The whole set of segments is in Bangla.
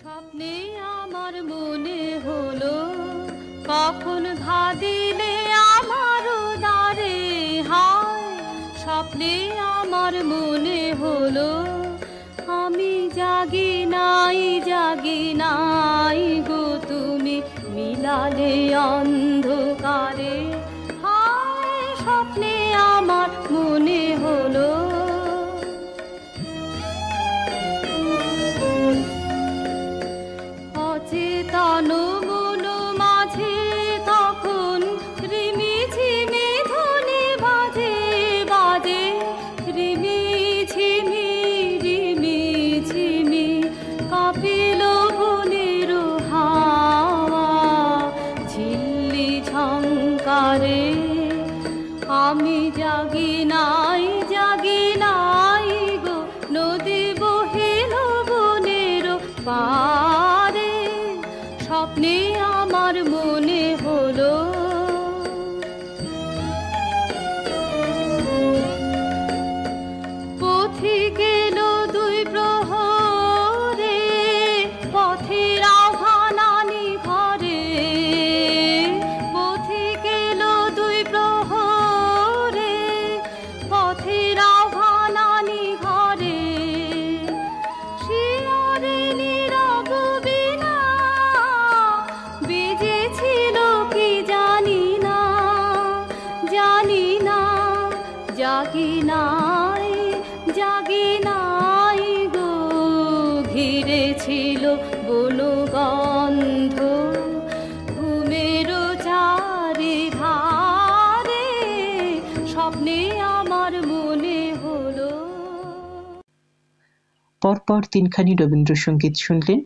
স্বপ্নে আমার মনে হলো কখন ঘা দিলে আমার দ্বারে, হায় স্বপ্নে আমার মনে হলো আমি জাগি নাই গো তুমি মিলালে অন্ধকারে, হায় স্বপ্নে আমার মনে হলো। অচেতন মন মাঝে তখন রিমি ঝিমি ধ্বনি বাজে বাজে, রিমি ঝিমি কাঁপিল বনের হাওয়া ঝিল্লি ঝংকারে, আমি জাগি নাই গো নদী বহিল বনের পারে, স্বপ্নে আমার মনে হলো। পথিক এলো দুই প্রহরে পথের আহ্বান আনি ঘরে, পথিক এলো দুই প্রহরে পথের আহ্বান আনি ঘরে, শিয়রে নীরব বিনা বেজেছিল কি জানি না জাগি নাই গো ঘিরে ছিল বনগন্ধ ঘুমের চারিধারে, স্বপ্নে আমার মনে হলো। পরপর তিনখানি রবীন্দ্রসঙ্গীত শুনলেন।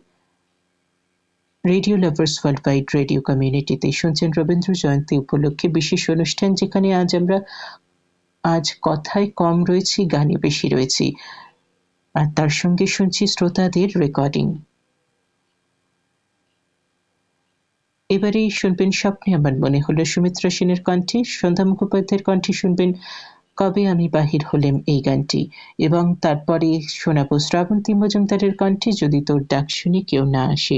Radio lovers world wide radio কমিউনিটিতে শুনছেন রবীন্দ্র জয়ন্তী উপলক্ষে বিশেষ অনুষ্ঠান, যেখানে আজ কথায় কম রয়েছি, গানে বেশি রয়েছি, আর তার সঙ্গে শুনছি শ্রোতাদের রেকর্ডিং। এবারে শুনবেন স্বপ্নে আমার মনে হলো সুমিত্রা সেনের কণ্ঠে, সন্ধ্যা মুখোপাধ্যায়ের কণ্ঠে শুনবেন কবে আমি বাহির হলেম এই গানটি, এবং তারপরে শোনাবো শ্রাবন্তী মজুমদারের কণ্ঠে যদি তোর ডাক শুনে কেউ না আসে।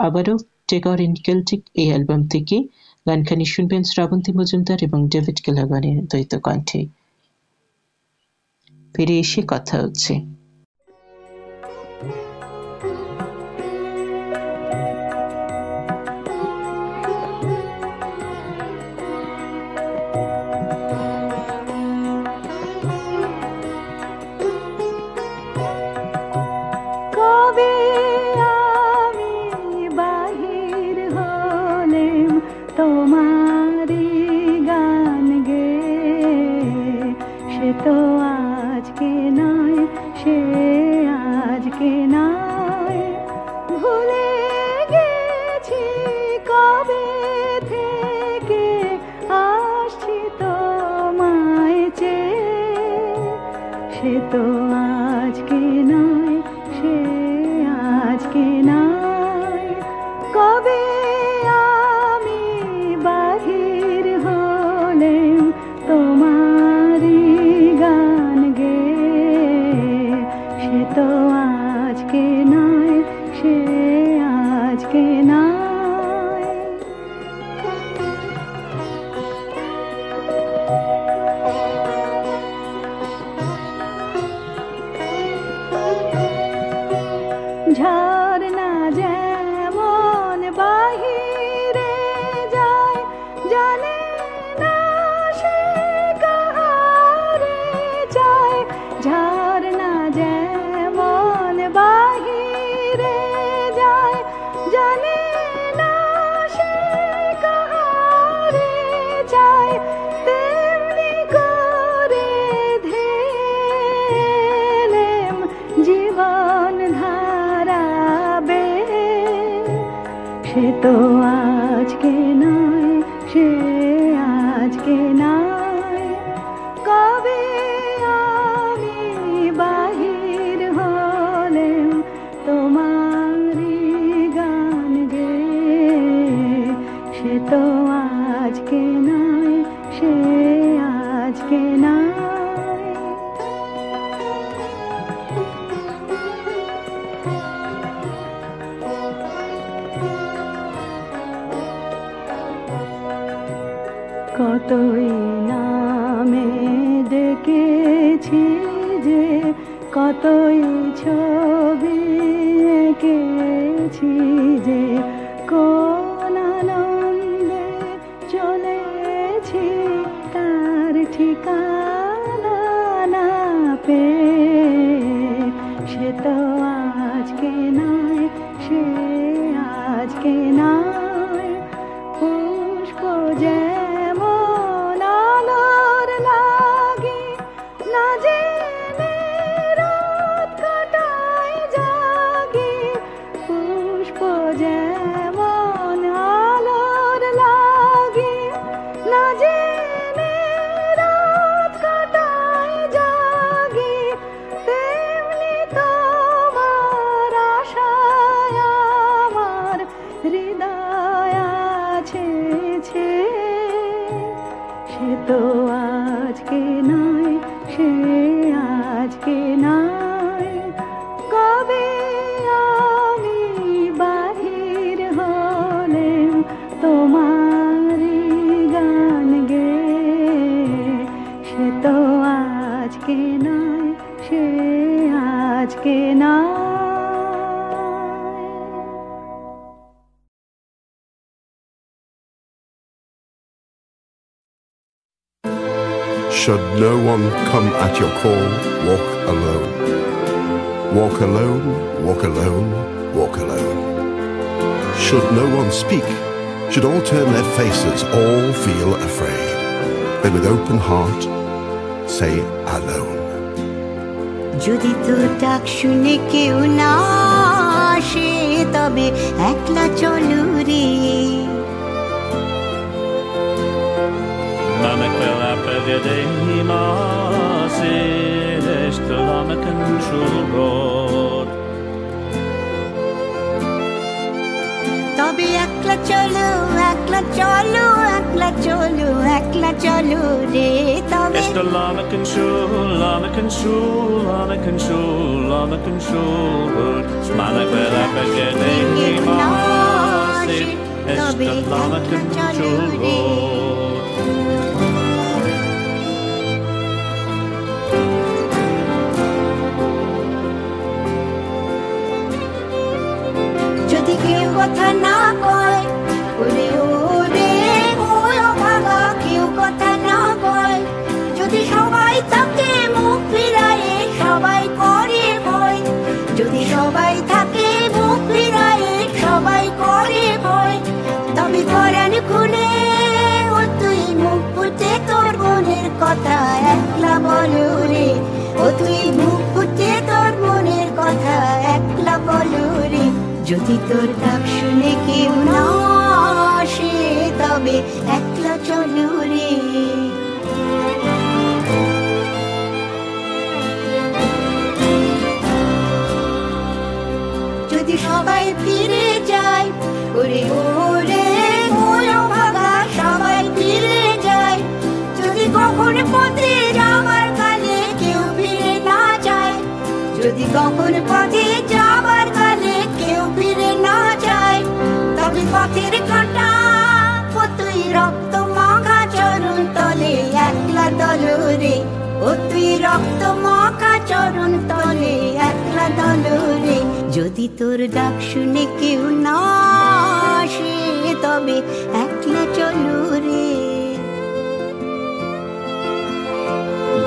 আবারও টেগর এন্ড কেল্টিক এই অ্যালবাম থেকে গানখানি শুনবেন শ্রাবন্তী মজুমদার এবং ডেভিড কেলাগনের দ্বৈত কণ্ঠে। ফিরে এসে কথা হচ্ছে। কতই নামে ডেকেছি যে, কতই ছবি এঁকেছি যে, কোন আনন্দে চলেছি তার ঠিকানা না পেয়ে। সে তো আজকে নয়, সে আজকে নয়, পুষ্প যেমন আলোর লাগি না জেনে রাত কাটায় জাগি। পুষ্প যেমন আলোর লাগি না জেনে রাত কাটায় জাগি, তেমনি তোমার আশায় আমার হৃদয় আছে ছে। সে তো আজকে নয়, সে আজকে নয়, কবে আমি বাহির হলেম তোমারি গান গে। সে তো আজকে নয়, সে আজকে নয়। Should no one come at your call, walk alone. Walk alone, walk alone, walk alone. Should no one speak, should all turn their faces, all feel afraid, then with open heart, say alone. যদি তোর ডাক শুনে কেউ না আসে, তবে একলা চলো রে। Mamek wel apagade himase, este lamakan shulrod. তবে একলা চলো, একলা চলো, একলা চলো, একলা চলো রে। তবে Este lamakan shul, lamakan shul, lamakan shul, lamakan shulrod. Mamek wel apagade himase, este lamakan shulrod. যদি কেউ কথা না কয়, ওরে ওরে ওরে ভাগা, কেউ কথা না কয়, যদি সবাই থাকে মুখ ফিরায়ে, সবাই করে ভয়। যদি সবাই থাকে মুখ ফিরায়ে, সবাই করে ভয়, তবে পরাণ খুলে ও তুই মুখ ফুটে তোর মনের কথা একলা বলো রে। ও তুই মুখ ফুটে তোর মনের কথা একলা বলো রে। যদি তোর ডাক শুনে কেউ না আসে, তবে একলা চলো রে। যদি সবাই ফিরে যায়, ওরে ওরে ওরে ভাগা, সবাই ফিরে যায়। যদি কখন পথে যাবার কালে কেউ ফিরে না যায়, যদি কখন পথে যাবার কালে কেউ ফিরে না যায়, তবে পথের কাঁটা ও তুই রক্ত মাখা চরণ তলে একলা দলো রে। ও তুই রক্ত মাখা চরণ তলে একলা দলো রে। যদি তোর ডাক শুনে কেউ না আসে, তবে একলা চলো রে।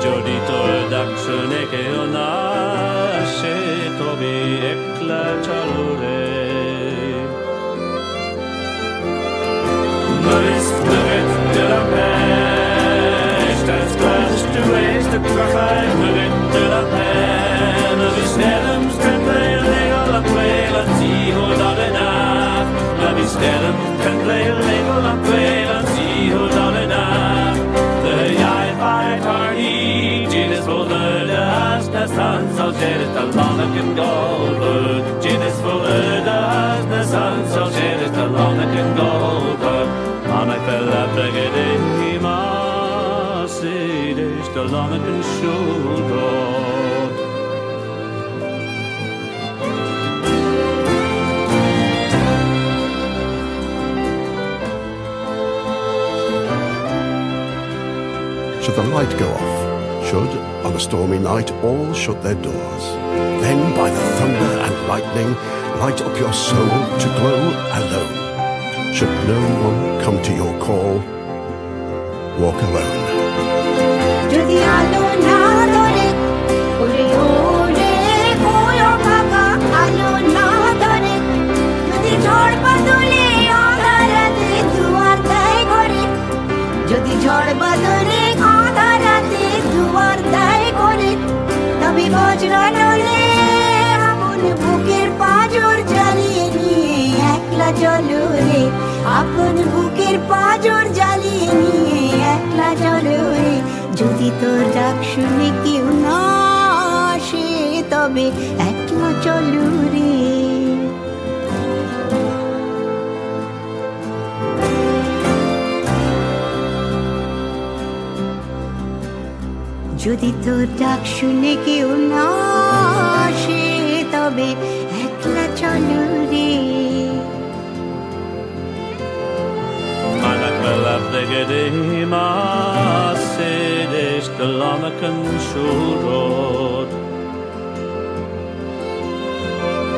যদি তোর ডাক শুনে কেউ না আসে, তবে একলা চলো রে। Maris, Marit, de la pêche, das Glas, du weißt, der Krachai, Marit, de la pêche, vi ställem, kan play, lego, la play, la tiho, da de nacht. Vi ställem, kan play, lego, la play, la tiho, da de nacht. The jag fight hard, Jesus for the dust, the sun so jet, the lamakan gold, Jesus for the dust, the sun so jet, the lamakan gold. Mamek fel apagade himase, este lamakan shulrod. should the light go off, should, on a stormy night, all shut their doors, then by the thunder and lightning light up your soul to glow alone. Should no one come to your call, walk alone. যদি আলো না ধরে ওরে ওরে কোয়ো ফাঁকা আলো না ধরে যদি ঝড় বাদলে আধার রাতে দুয়ার দেয় ঘরে যদি ঝড় বাদলে আধার রাতে দুয়ার দেয় ঘরে তবে বজ্র নলে আগুন বুকের পাঁজর জ্বালিয়ে নিয়ে একলা চলো রে আগুন বুকের পাঁজর জ্বালিয়ে নিয়ে একলা চলো রে যদি তোর ডাক শুনে কেউ না আসে তবে একলা চলো রে যদি তোর ডাক শুনে কেউ না আসে তবে একলা চলো রে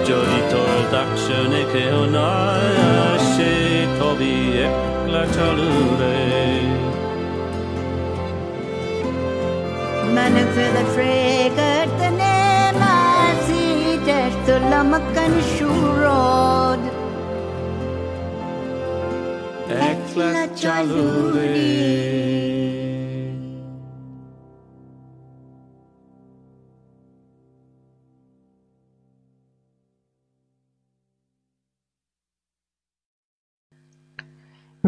যদি তোর ডাক শুনে কেউ না আসে তবে একলা চলো রে Men för fräger den är sidor tulla makan shurod একলা চলো রে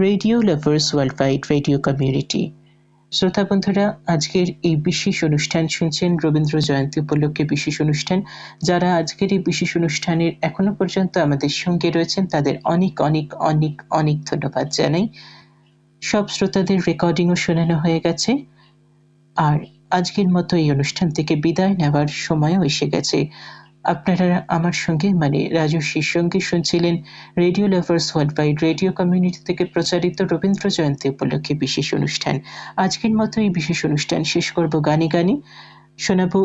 radio lovers worldwide radio community শ্রোতা বন্ধুরা, আজকের এই বিশেষ অনুষ্ঠান শুনছেন রবীন্দ্র জয়ন্তী উপলক্ষে বিশেষ অনুষ্ঠান। যারা আজকের এই বিশেষ অনুষ্ঠানের এখনো পর্যন্ত আমাদের সঙ্গে রয়েছেন তাদের অনেক অনেক অনেক অনেক ধন্যবাদ জানাই। সব শ্রোতাদের রেকর্ডিংও শোনানো হয়ে গেছে, আর আজকের মতো এই অনুষ্ঠান থেকে বিদায় নেওয়ার সময়ও এসে গেছে। আপনারা আমার সঙ্গে মানে রাজস্বীর সঙ্গে শুনছিলেন radio lovers worldwide radio community থেকে প্রচারিত রবীন্দ্র জয়ন্তী উপলক্ষে বিশেষ অনুষ্ঠান। আজকের মতো এই বিশেষ অনুষ্ঠান শেষ করব গানে গানে। শোনাবো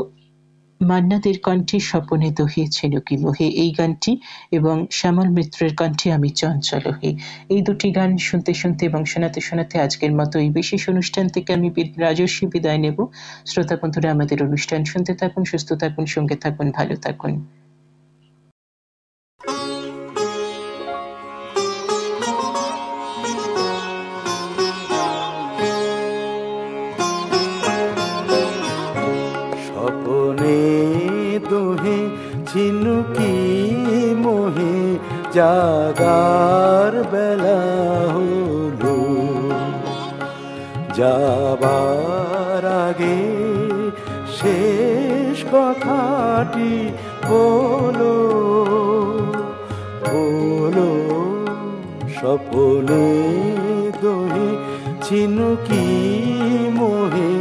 মান্নাদের কণ্ঠে স্বপনে দহিয়েছিল কি মোহে এই গানটি, এবং শ্যামল মিত্রের কণ্ঠে আমি চঞ্চল হে। এই দুটি গান শুনতে শুনতে এবং শোনাতে শোনাতে আজকের মতো এই বিশেষ অনুষ্ঠান থেকে আমি রাজস্বী বিদায় নেব। শ্রোতা বন্ধুরা, আমাদের অনুষ্ঠান শুনতে থাকুন, সুস্থ থাকুন, সঙ্গে থাকুন, ভালো থাকুন। ঝিনুকি মোহে জাগার বেলা হলো, যাবার আগে শেষ কথাটি বলো বলো। স্বপনে দহি ঝিনুকি মোহে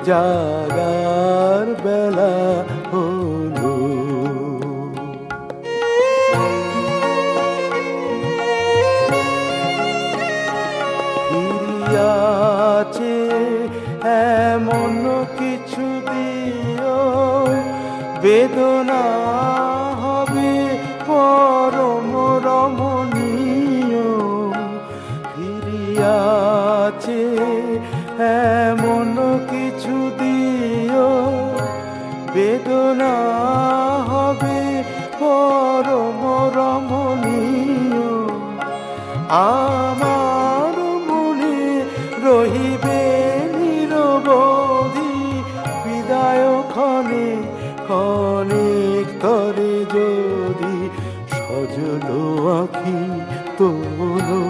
জাগার বেলা হলো। আছে এমন কিছু দিও বেদনা হবে পরম রমণীয়। ফিরিয়াছে এমন কিছু দিও বেদনা হবে পরম রমণীয়। আমার মনে রহিবে নিরবধি বিদায় ক্ষণে ক্ষণিক তরে যদি সজল আঁখি তোলো।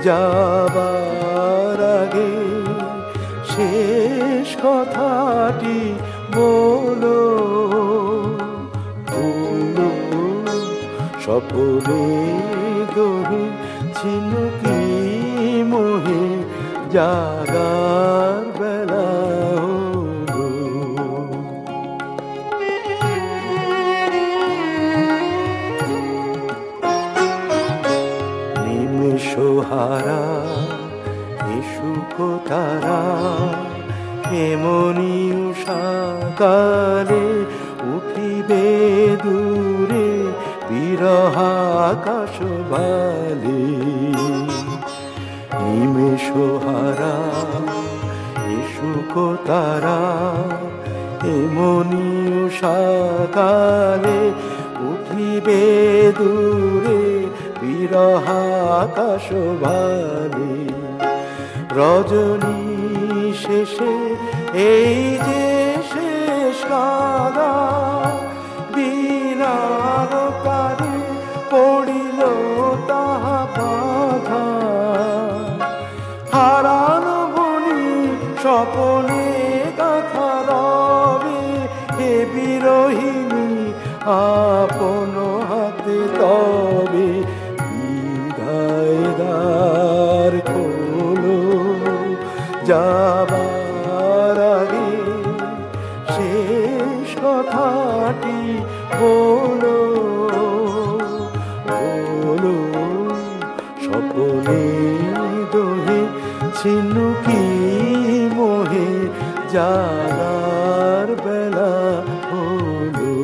যাবার আগে শেষ কথাটি বলো বলো। স্বপনে দহি ঝিনুকি মোহে জাগার বেলা হলো। নিমেষহারা এসুকো তারা এমনি উষাকালে উঠিবে দূরে বিরহ আকাশ বালে নিমেষ হারা এসুকো তারা এমনি উষাকালে উঠিবে দূরে বিরহ আকাশ বালে রজনী শেষে এই যে শেষ কাদা বিনার কারে পড়িল তাহা বাধা হারানো বনি স্বপনে গাথা রবে হে বিরোহিণী আপন হাতে তবে বিদায় দ্বার খোলো যাবার আগে শেষ কথাটি বলো বলো স্বপনে দোহে ছিনুকি মোহে জাগার বেলা হলো।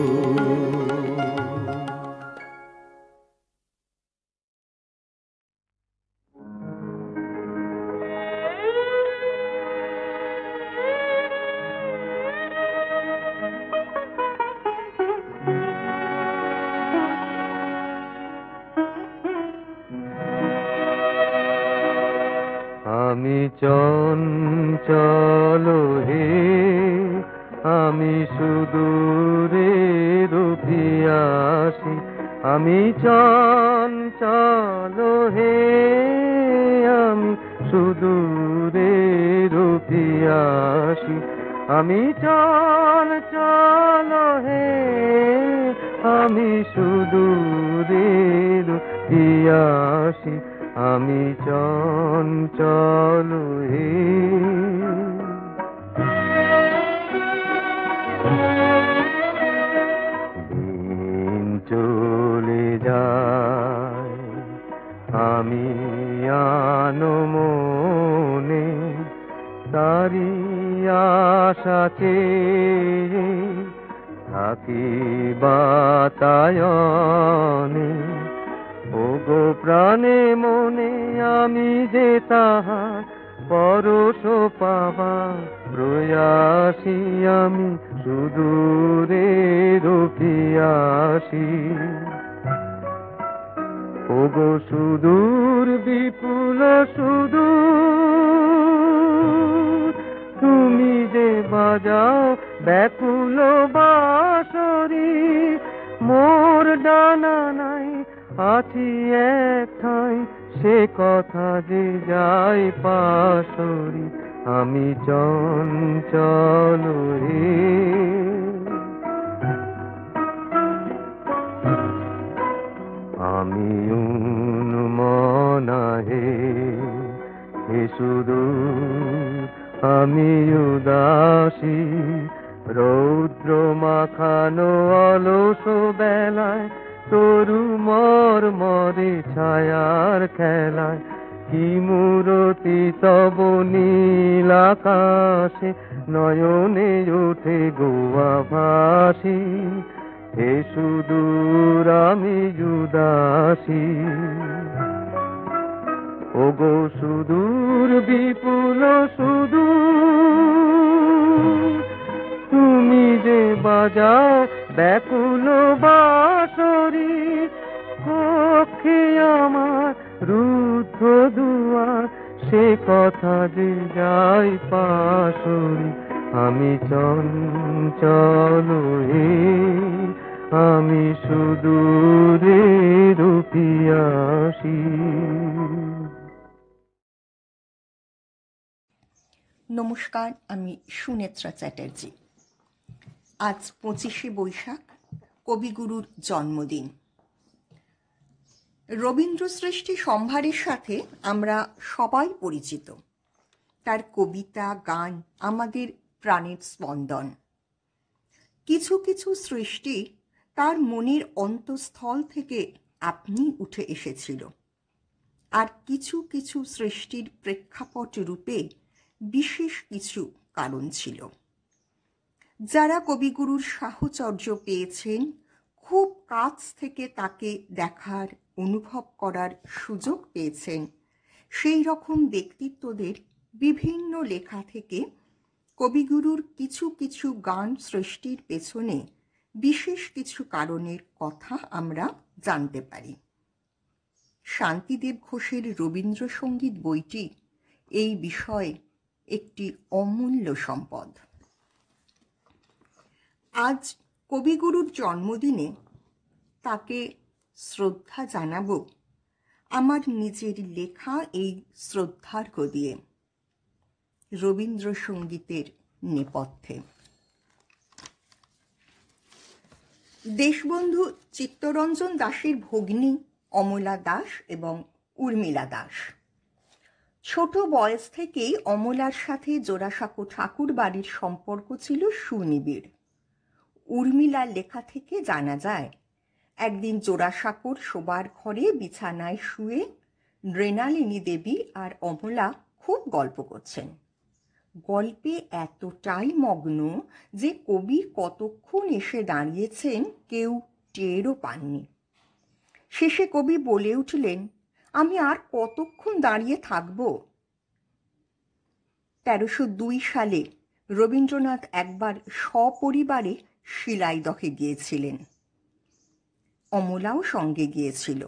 আমি চঞ্চল হে আমি সুদূরে রূপিয়াসি আমি চঞ্চল হে আমি সুদূরে রূপিয়াসি আমি চঞ্চল হে আমি সুদূরে রূপিয়াসি আমি চঞ্চল হে দিন চলে যায় আমি আনমনে তারি আশাকে থাকি বাতায়নে ওগো প্রাণে মনে আমি যে তাহার পরশ পাবা প্রয়াসী আমি সুদূরে রূপিয়াসি ওগো সুদূর বিপুল সুদূর তুমি যে বাজাও ব্যাকুল বাঁশরি মোর ডানা নাই আছি এক ঠাই সে কথা যে যায় পাশরি আমি চঞ্চল হে আমি উন্মনা হে হে সুদূর আমি উদাসী রৌদ্র মাখানো অলস বেলায় তরু মর মরে ছায়ার খেলায় কি মূরতি তব নীল আকাশে নয়নে ওঠে গোয়া ভাসি হে সুদূর আমি উদাসী ওগো সুদূর বিপুল সুদূর তুমি যে বাজাও ব্যাকুল বাঁশরি কক্ষে আমার রুদ্ধ দুয়ার সে কথা যে যায় পাশরি আমি চঞ্চল হে আমি সুদূরে রূপিয়াসি। নমস্কার, আমি সুনেত্রা চ্যাটার্জি। আজ 25শে বৈশাখ, কবিগুরুর জন্মদিন। রবীন্দ্র সৃষ্টি সম্ভারের সাথে আমরা সবাই পরিচিত। তার কবিতা, গান আমাদের প্রাণের স্পন্দন। কিছু কিছু সৃষ্টি তার মনের অন্তঃস্থল থেকে আপনি উঠে এসেছিল। আর কিছু কিছু সৃষ্টির প্রেক্ষাপট রূপে বিশেষ কিছু কারণ ছিল। যারা কবিগুরুর সাহচর্য পেয়েছেন, খুব কাছ থেকে তাকে দেখার, অনুভব করার সুযোগ পেয়েছেন, সেই রকম ব্যক্তিত্বদের বিভিন্ন লেখা থেকে কবিগুরুর কিছু কিছু গান সৃষ্টির পেছনে বিশেষ কিছু কারণের কথা আমরা জানতে পারি। শান্তিদেব ঘোষের রবীন্দ্রসঙ্গীত বইটি এই বিষয়ে একটি অমূল্য সম্পদ। আজ কবিগুরুর জন্মদিনে তাকে শ্রদ্ধা জানাব আমার নিজের লেখা এই শ্রদ্ধার্ঘ্য দিয়ে, রবীন্দ্রসঙ্গীতের নেপথ্যে। দেশবন্ধু চিত্তরঞ্জন দাশের ভগ্নী অমলা দাস এবং উর্মিলা দাস। ছোট বয়স থেকেই অমলার সাথে জোড়াসাঁকো ঠাকুর বাড়ির সম্পর্ক ছিল সুনিবিড়। উর্মিলার লেখা থেকে জানা যায়, একদিন জোড়াসাঁকোর শোবার ঘরে বিছানায় শুয়ে মৃণালিনী দেবী আর অমলা খুব গল্প করছেন। গল্পে এতটাই মগ্ন যে কবি কতক্ষণ এসে দাঁড়িয়েছেন কেউ টেরও পাননি। শেষে কবি বলে উঠলেন, আমি আর কতক্ষণ দাঁড়িয়ে থাকব। 1302 সালে রবীন্দ্রনাথ একবার সপরিবারে শিলাইদহে গিয়েছিলেন। অমলাও সঙ্গে গিয়েছিল।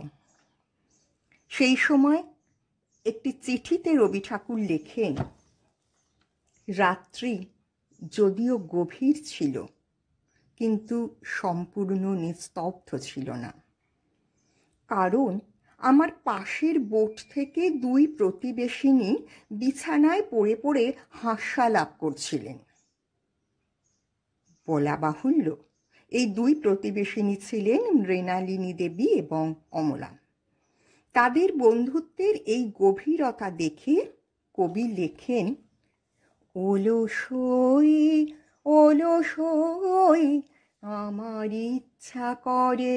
সেই সময় একটি চিঠিতে রবি ঠাকুর লেখেন, রাত্রি যদিও গভীর ছিল কিন্তু সম্পূর্ণ নিস্তব্ধ ছিল না, কারণ আমার পাশের বোট থেকে 2 প্রতিবেশিনী বিছানায় পড়ে পড়ে হাস্যালাপ করছিলেন। বলা বাহুল্য, এই 2 প্রতিবেশিনী ছিলেন মৃণালিনী দেবী এবং অমলা। তাদের বন্ধুত্বের এই গভীরতা দেখে কবি লেখেন, ওলসই ওলসই আমার ইচ্ছা করে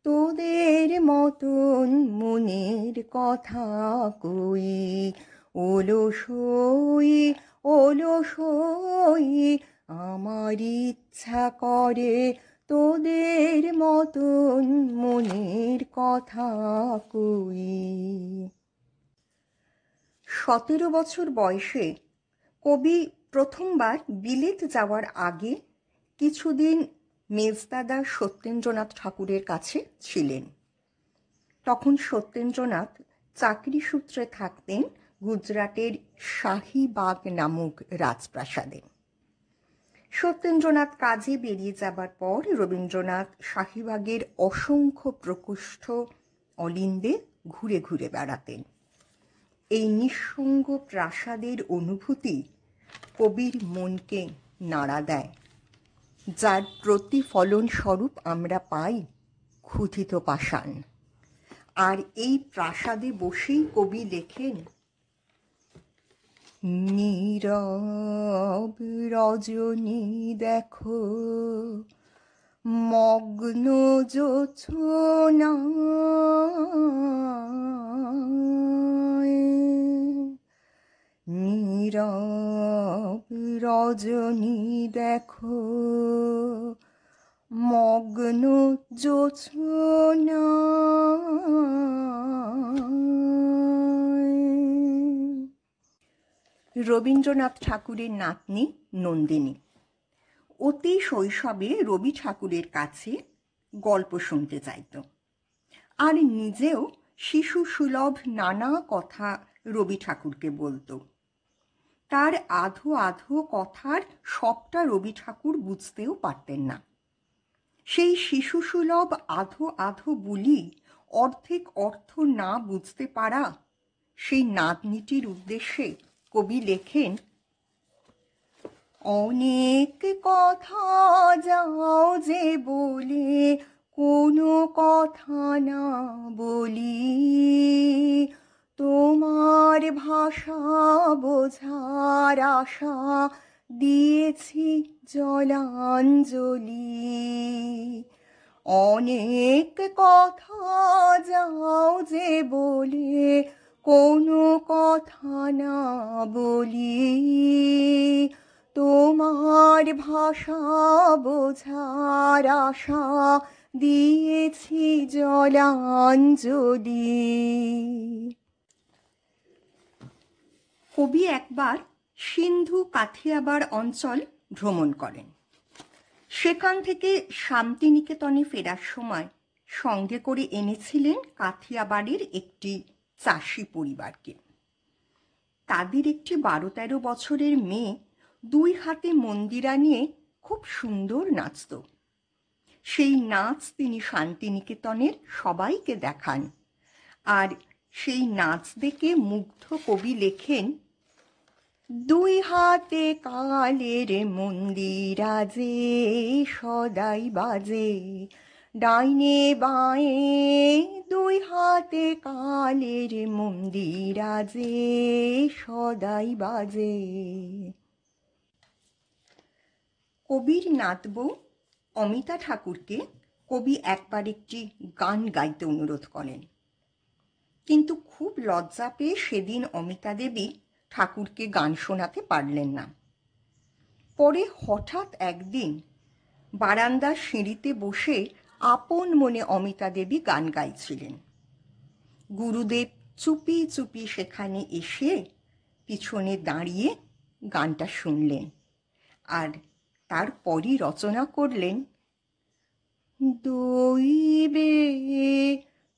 তোদের মতন মনের কথা কই, ওলসই ওলসই আমার ইচ্ছা করে তোদের মতন মনের কথা কই। 17 বছর বয়সে কবি প্রথমবার বিলেত যাওয়ার আগে কিছুদিন মেজদাদা সত্যেন্দ্রনাথ ঠাকুরের কাছে ছিলেন। তখন সত্যেন্দ্রনাথ চাকরি সূত্রে থাকতেন গুজরাটের শাহীবাগ নামক রাজপ্রাসাদে। সত্যেন্দ্রনাথ কাজে বেরিয়ে যাবার পর রবীন্দ্রনাথ শাহীবাগের অসংখ্য প্রকোষ্ঠ অলিন্দে ঘুরে ঘুরে বেড়াতেন। এই নিঃসঙ্গ প্রাসাদের অনুভূতি কবির মনকে নাড়া দেয়, যার প্রতিফলন স্বরূপ আমরা পাই ক্ষুধিত পাষাণ। আর এই প্রাসাদে বসেই কবি লেখেন, নীরব রজনী দেখো মগ্ন জোছনায়, নীরব রজনী দেখো মগ্ন জোছনায়। রবীন্দ্রনাথ ঠাকুরের নাতনি নন্দিনী অতি শৈশবে রবি ঠাকুরের কাছে গল্প শুনতে চাইত, আর নিজেও শিশু সুলভ নানা কথা রবি ঠাকুরকে বলতো। তার আধো আধো কথার সবটা রবি ঠাকুর বুঝতেও পারতেন না। সেই শিশু সুলভ আধো আধো বুলি অর্ধেক অর্থ না বুঝতে পারা সেই নাতনিটির উদ্দেশ্যে কবি লেখেন, অনেক কথা যাও যে বলে কোনো কথা না বলি, তোমার ভাষা বোঝার আশা দিয়েছি জলাঞ্জলি। অনেক কথা যাও যে বলে কোনো কথা না বলি, তোমার ভাষা বোঝার আশা দিয়েছি জলাঞ্জলি। কবি একবার সিন্ধু কাথিয়াবাড় অঞ্চল ভ্রমণ করেন। সেখান থেকে শান্তিনিকেতনে ফেরার সময় সঙ্গে করে এনেছিলেন কাথিয়াবাড়ের একটি চাষি পরিবারকে। তাদের একটি 12-13 বছরের মেয়ে 2 হাতে মন্দিরা নিয়ে খুব সুন্দর নাচত। সেই নাচ তিনি শান্তিনিকেতনের সবাইকে দেখান, আর সেই নাচ দেখে মুগ্ধ কবি লেখেন, 2 হাতে কালের মন্দিরা যে সদাই বাজে, ডাইনে বাঁয়ে 2 হাতে কালের মন্দিরা যে সদাই বাজে। কবির নাতবউ অমিতা ঠাকুরকে কবি একবার একটি গান গাইতে অনুরোধ করেন, কিন্তু খুব লজ্জা পেয়ে সেদিন অমিতা দেবী ঠাকুরকে গান শোনাতে পারলেন না। পরে হঠাৎ একদিন বারান্দার সিঁড়িতে বসে আপন মনে অমিতা দেবী গান গাইছিলেন। গুরুদেব চুপি চুপি সেখানে এসে পিছনে দাঁড়িয়ে গানটা শুনলেন, আর তারপরই রচনা করলেন, দইবে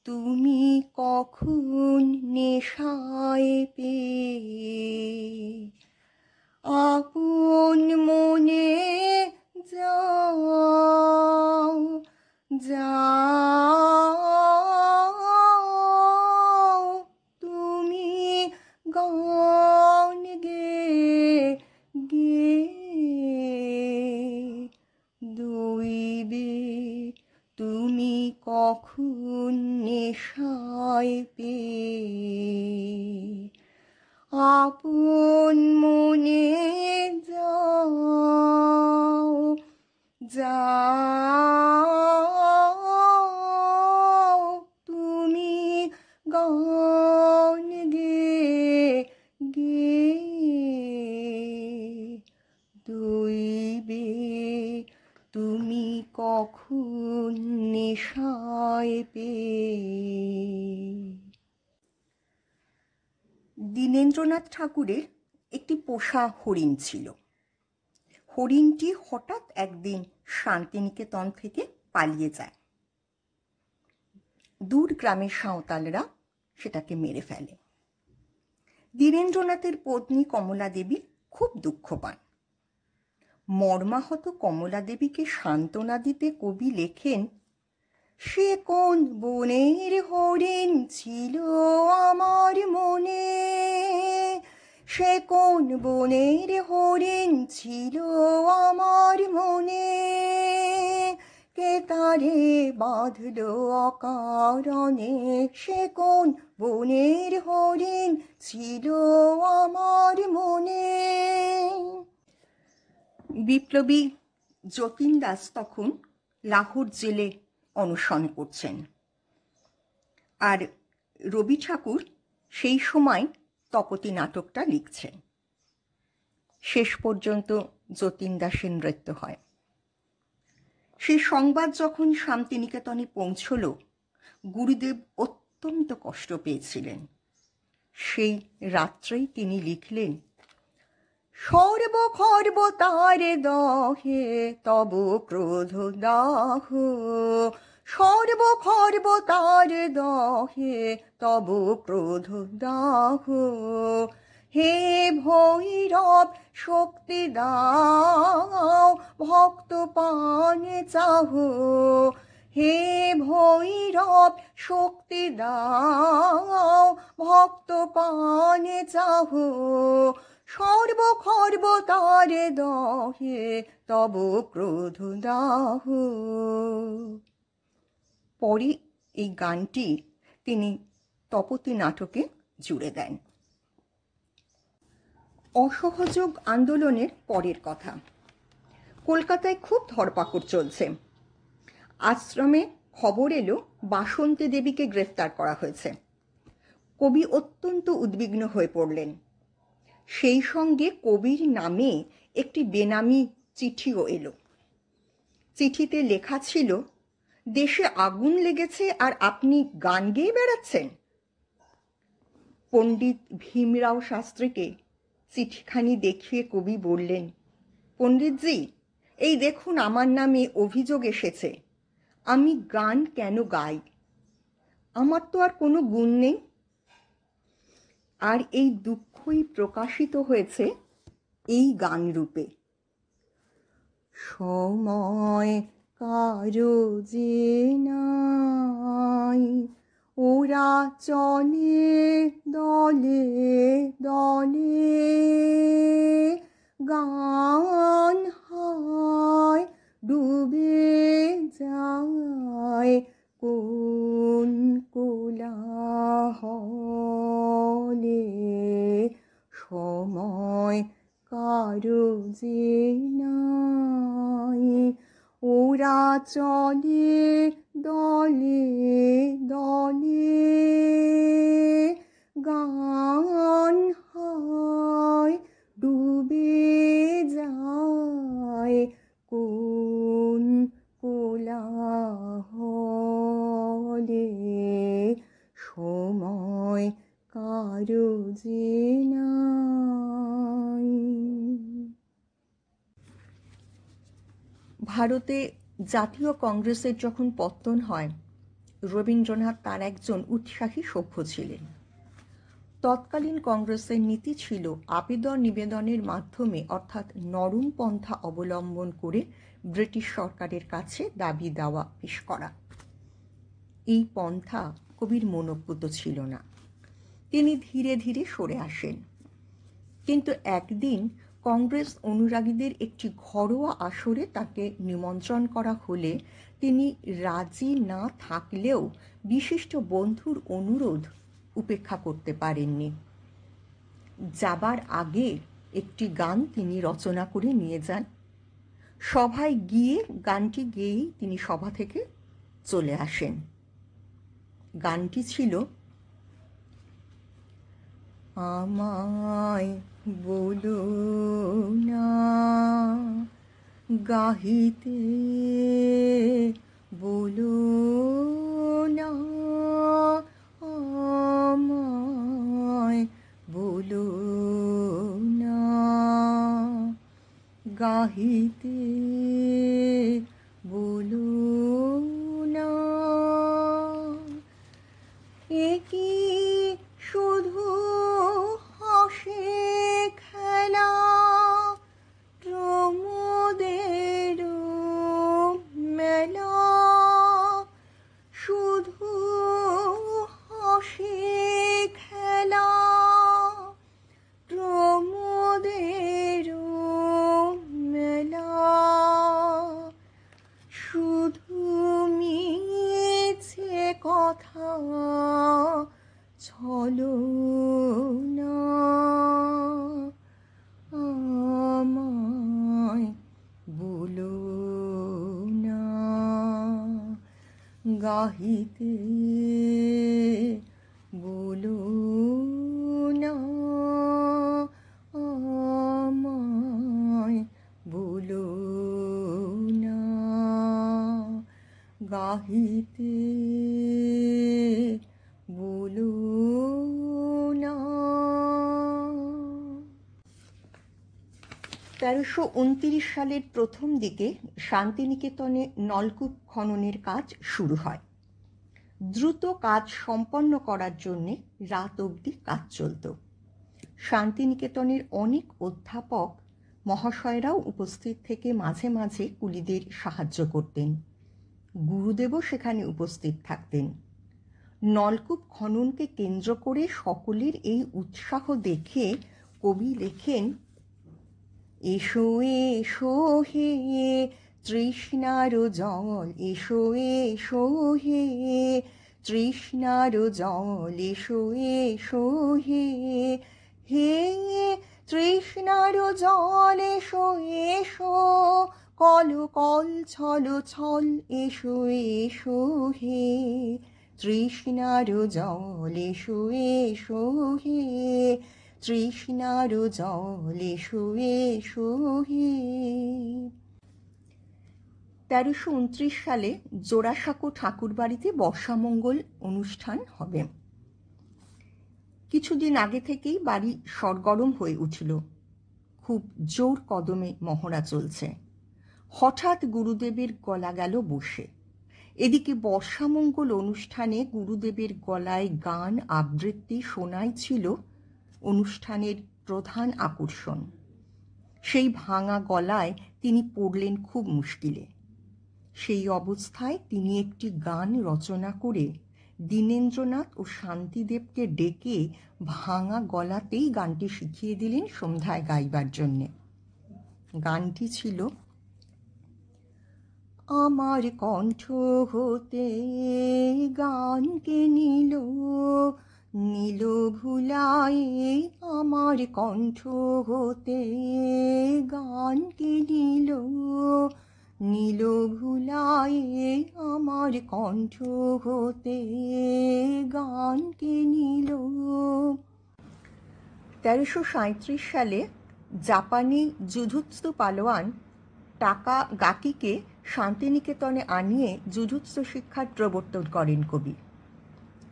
তুমি কখন নেশায় পেয়ে, আপন মনে যাও যাও তুমি গান গে গে, দইবে তুমি কখন নেশায় পেয়ে, আপন মনে যাও যাও তুমি গান গে গে, দইবে তুমি কখন নেশায় পেয়ে। দীনেন্দ্রনাথ ঠাকুরের একটি পোষা হরিণ ছিল। হরিণটি হঠাৎ একদিন শান্তিনিকেতন থেকে পালিয়ে যায়। দূর গ্রামের সাঁওতালরা সেটাকে মেরে ফেলে। দীনেন্দ্রনাথের পত্নী কমলা দেবী খুব দুঃখ পান। মর্মাহত কমলা দেবীকে সান্ত্বনা দিতে কবি লেখেন, সে কোন বনের হরিণ ছিল আমার মনে, সে কোন বনের হরিণ ছিল আমার মনে, কে তারে বাঁধল অকারণে, সে কোন বনের হরিণ ছিল আমার মনে। বিপ্লবী যতীন দাস তখন লাহোর জেলে অনশন করছেন, আর রবি ঠাকুর সেই সময় তপতী নাটকটা লিখছেন। শেষ পর্যন্ত যতীন দাসের মৃত্যু হয়। সেই সংবাদ যখন শান্তিনিকেতনে পৌঁছল, গুরুদেব অত্যন্ত কষ্ট পেয়েছিলেন। সেই রাত্রেই তিনি লিখলেন, সর্বখর্ব তার দহে তব ক্রোধ দাহ, সর্বখর্ব তার দহে তব ক্রোধ দাহ, হে ভৈরব শক্তি দাও ভক্ত পানে চাহ, হে ভৈরব শক্তি দাও ভক্ত পানে চাহ, সর্বখর্ব তার দহে তব ক্রোধ দাহ। পরে এই গানটি তিনি তপতী নাটকে জুড়ে দেন। অসহযোগ আন্দোলনের পরের কথা। কলকাতায় খুব ধরপাকড় চলছে। আশ্রমে খবর এলো বাসন্তী দেবীকে গ্রেফতার করা হয়েছে। কবি অত্যন্ত উদ্বিগ্ন হয়ে পড়লেন। সেই সঙ্গে কবির নামে একটি বেনামি চিঠিও এলো। চিঠিতে লেখা ছিল, দেশে আগুন লেগেছে আর আপনি গান গেয়ে বেড়াচ্ছেন। পণ্ডিত ভীমরাও শাস্ত্রীকে চিঠিখানি দেখিয়ে কবি বললেন, পণ্ডিতজি, এই দেখুন আমার নামে অভিযোগ এসেছে। আমি গান কেন গাই? আমার তো আর কোনো গুণ নেই। আর এই দুঃখই প্রকাশিত হয়েছে এই গান রূপে। সময় কারো যে নাই, ওরা চলে দলে দলে, গান হয় ডুবে যায় কোন কোলাহলে। সময় কারো যে নাই, ওরা চলে দলে দলে, গান হয় ডুবে যায় কোন কোলাহলে। সময় কারো যে নাই। ভারতে জাতীয় কংগ্রেসের যখন পতন হয়, রবীন্দ্রনাথ তার একজন উৎসাহী সভ্য ছিলেন। তৎকালীন কংগ্রেসের নীতি ছিল আবেদন নিবেদনের মাধ্যমে, অর্থাৎ নরম পন্থা অবলম্বন করে ব্রিটিশ সরকারের কাছে দাবি দাওয়া পেশ করা। এই পন্থা কবির মনোপুত ছিল না। তিনি ধীরে ধীরে সরে আসেন। কিন্তু একদিন কংগ্রেস অনুরাগীদের একটি ঘরোয়া আসরে তাকে নিমন্ত্রণ করা হলে তিনি রাজি না থাকলেও বিশিষ্ট বন্ধুর অনুরোধ উপেক্ষা করতে পারেননি। যাবার আগে একটি গান তিনি রচনা করে নিয়ে যান। সভায় গিয়ে গানটি গেয়েই তিনি সভা থেকে চলে আসেন। গানটি ছিল, আমায় বলো না গাহিতে, বলো না আমায়, বলো না গাহিতে, বলো না। একি শুধু হাসে খেলা প্রমোদের মেলা, শুধু হাসে খেলা প্রমোদের মেলা, শুধু মিছে কথা ছলো না, আমায় বলো না গাহিতে, বলো না আমায়, বলো না গাহিতে, বলো না। 1329 সালের প্রথম দিকে শান্তিনিকেতনে নলকূপ খননের কাজ শুরু হয়। দ্রুত কাজ সম্পন্ন করার জন্যে রাত অবধি কাজ চলত। শান্তিনিকেতনের অনেক অধ্যাপক মহাশয়রাও উপস্থিত থেকে মাঝে মাঝে কুলিদের সাহায্য করতেন। গুরুদেবও সেখানে উপস্থিত থাকতেন। নলকূপ খননকে কেন্দ্র করে সকলের এই উৎসাহ দেখে কবি লেখেন, এসো এসো হে তৃষ্ণার জল, এসো এসো হে তৃষ্ণার জল, এসো এসো হে, হে তৃষ্ণার জল এসো এসো, কল কল ছল ছল, এসো এসো হে তৃষ্ণার জলে শুয়ে শুয়ে, তৃষ্ণার জলে শুয়ে শুয়ে। 1329 সালে জোড়াসাঁকো ঠাকুরবাড়িতে বর্ষামঙ্গল অনুষ্ঠান হবে। কিছুদিন আগে থেকেই বাড়ি সরগরম হয়ে উঠল। খুব জোর কদমে মহড়া চলছে। হঠাৎ গুরুদেবের গলা গেল বসে। এদিকে বর্ষামঙ্গল অনুষ্ঠানে গুরুদেবের গলায় গান আবৃত্তি শোনাই ছিল অনুষ্ঠানের প্রধান আকর্ষণ। সেই ভাঙা গলায় তিনি পড়লেন খুব মুশকিলে। সেই অবস্থায় তিনি একটি গান রচনা করে দীনেন্দ্রনাথ ও শান্তিদেবকে ডেকে ভাঙা গলাতেই গানটি শিখিয়ে দিলেন সন্ধ্যায় গাইবার জন্যে। গানটি ছিল, আমার কণ্ঠ হতে গানকে নিল নীল ভুলায়ে, আমার কণ্ঠ হতে গানকে নিল নীল ভুলায়ে, আমার কণ্ঠ হতে গানকে নিল। 1337 সালে জাপানি জুজুৎসু পালোয়ান টাকা গাকিকে শান্তিনিকেতনে আনিয়ে জুজুৎসু শিক্ষার প্রবর্তন করেন কবি।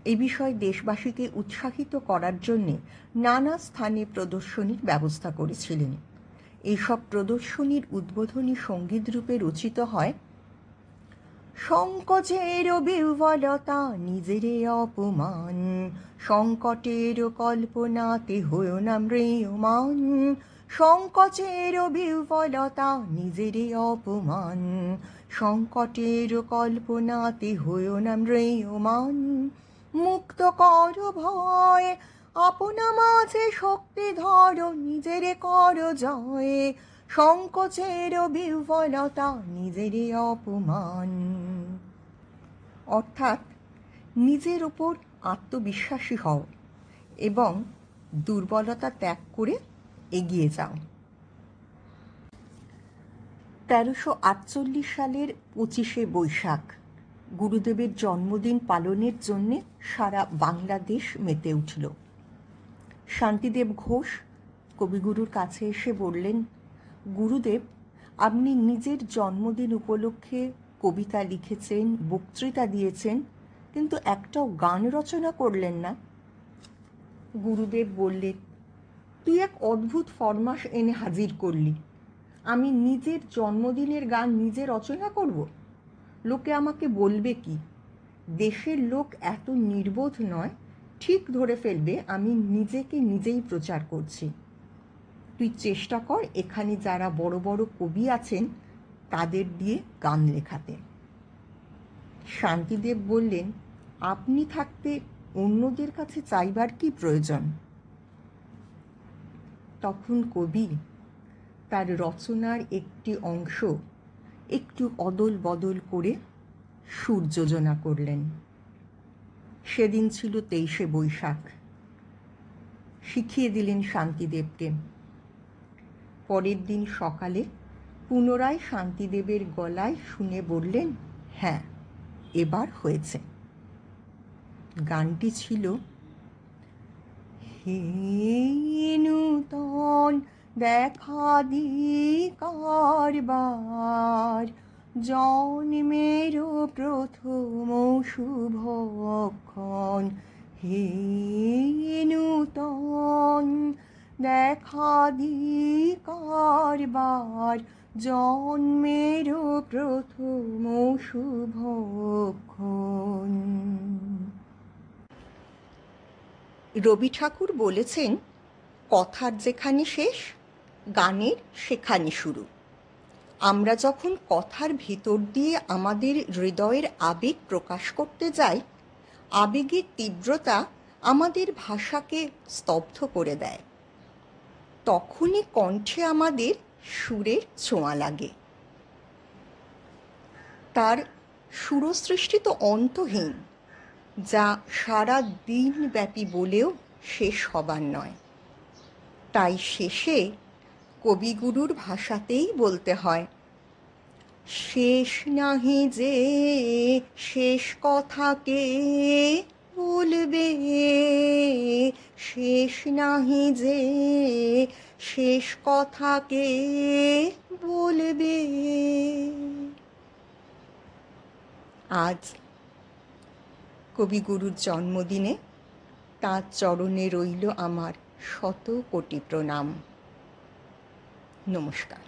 এই বিষয়ে দেশবাসীকে উৎসাহিত করার জন্যে নানা স্থানে প্রদর্শনীর ব্যবস্থা করেছিলেন। এইসব প্রদর্শনীর উদ্বোধনী সঙ্গীত রূপে রচিত হয়, সংকোচের বিহ্বলতা নিজেরে অপমান, সংকটের কল্পনাতে হয়েও না ম্রিয়মান, সংকোচের বিহ্বলতা নিজেরে অপমান, সংকটের কল্পনাতে হয়েও না ম্রিয়মান, মুক্ত কর ভয় আপনা মাঝে শক্তি ধর নিজেরে কর জয়, সংকোচের বিহ্বলতা নিজেরে অপমান। অর্থাৎ নিজের ওপর আত্মবিশ্বাসী হও এবং দুর্বলতা ত্যাগ করে এগিয়ে যাও। 1348 সালের 25শে বৈশাখ গুরুদেবের জন্মদিন পালনের জন্য সারা বাংলাদেশ মেতে উঠল। শান্তিদেব ঘোষ কবিগুরুর কাছে এসে বললেন, গুরুদেব, আপনি নিজের জন্মদিন উপলক্ষে কবিতা লিখেছেন, বক্তৃতা দিয়েছেন, কিন্তু একটাও গান রচনা করলেন না। গুরুদেব বললেন, তুই এক অদ্ভুত ফরমাস এনে হাজির করলি। আমি নিজের জন্মদিনের গান নিজে রচনা করব? লোকে আমাকে বলবে কি? দেশের লোক এত নির্বোধ নয়, ঠিক ধরে ফেলবে আমি নিজেকে নিজেই প্রচার করছি। তুই চেষ্টা কর এখানে যারা বড় বড় কবি আছেন তাদের দিয়ে গান লেখাতে। শান্তিদেব বললেন, আপনি থাকতে অন্যদের কাছে চাইবার কি প্রয়োজন? তখন কবি তার রচনার একটি অংশ একটু অদল বদল করে সুর যোজনা করলেন। সেদিন ছিল 23শে বৈশাখ। শিখিয়ে দিলেন শান্তিদেবকে। পরের দিন সকালে পুনরায় শান্তিদেবের গলায় শুনে বললেন, হ্যাঁ, এবার হয়েছে। গানটি ছিল, হে নূতন দেখা দি কারবার, জন্মের প্রথম শুভক্ষণ, হে নূতন দেখা দি কারবার, জন্মের প্রথম শুভক্ষণ। রবি ঠাকুর বলেছেন, কথার যেখানে শেষ, গানের সেখানে শুরু। আমরা যখন কথার ভিতর দিয়ে আমাদের হৃদয়ের আবেগ প্রকাশ করতে যাই, আবেগের তীব্রতা আমাদের ভাষাকে স্তব্ধ করে দেয়। তখনই কণ্ঠে আমাদের সুরের ছোঁয়া লাগে। তার সুরসৃষ্টি তো অন্তহীন, যা সারা দিন ব্যাপী বলেও শেষ হবার নয়। তাই শেষে কবিগুরুর ভাষাতেই বলতে হয়, শেষ নাহি যে শেষ কথাকে বলবে, শেষ নাহি যে শেষ কথাকে বলবে। আজ কবিগুরুর জন্মদিনে তাঁর চরণে রইল আমার শত কোটি প্রণাম। নমস্কার।